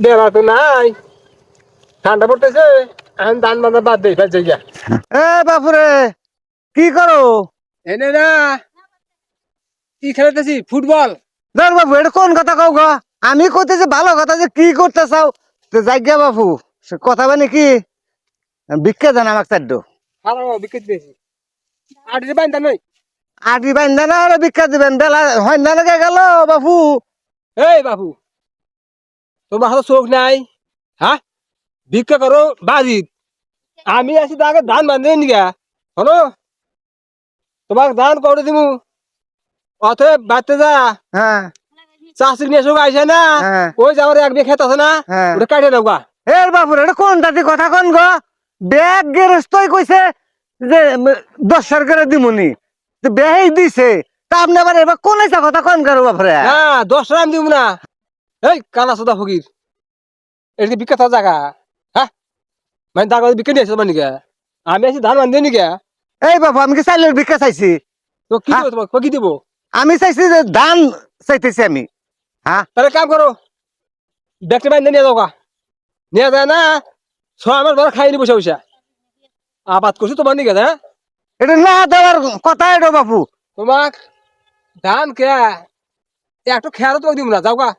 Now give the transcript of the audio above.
বেলা তো নাই, ঠান্ডা পড়তেছে। এখন ধান বাঁধা বাদ দেই ভাই জায়গা। এ বাপুরে কি করো? এনে না কি খেলতেছি ফুটবল। ধর বাবু এটা কোন কথা কও গো? আমি কইতেছি ভালো কথা, যে কি করতে চাও তো জায়গা বাবু, সে কথা মানে কি ভিক্ষা দেন আমাকে চাড্ডো। হারাম বিকেট দিয়েছি আড়ি বাইন্দা নই। আটি বান্ধা না আর ভিক্ষা দিবেন, বেলা হয় না লেগে গেল বাবু। এই বাবু তোমার হাতে চোখ নাই? হ্যাঁ, ভিক্ষা করো বাজিত। আমি আছি তো আগে ধান বান্ধে নিগা হলো, তোমাক ধান করে দিমু। অতএব বাড়তে যা, হ্যাঁ চাষিক নিয়ে এসে আইসে না। হ্যাঁ ওই যে আমার এক বিয়ে খেত আছে না, হ্যাঁ। ওটা কাটিয়ে দাও গা। এ বাপুরে এটা কোন দাদি কথা কোন গো? ব্যাগ গেরস্তই কইছে যে 10 করে দিমুনি, তো বেহাই দিছে, তা আপনি আবার এবার কোন এসা কথা কোন করো বাপুরে? না 10 টাকা আমি দিব না। এই কানা সুদা ফকির, এটা কি বিখ্যাত জায়গা? হ্যাঁ, মানে তার কাছে বিখ্যাত নিয়ে এসে মানে আমি আছি ধান বান্ধে নিগা। এই বাবু আমি কি চাইলের ভিক্ষা চাইছি? তো কি হ্যাঁ? দেবো তোমাকে, কি দিব? আমি চাইছি যে ধান চাইতেছি আমি। হ্যাঁ তাহলে কাম করো, ব্যাগটা বান্ধে নিয়ে যাও গা। নিয়ে যায় না, 6 মাস ধরে খাইনি বসে বসে আবাদ করছি তোমার নিকে। হ্যাঁ, এটা না দেওয়ার কথা এটা বাবু। তোমাক ধান কে একটু খেয়ারও তোমাকে দিব না, যাও গা।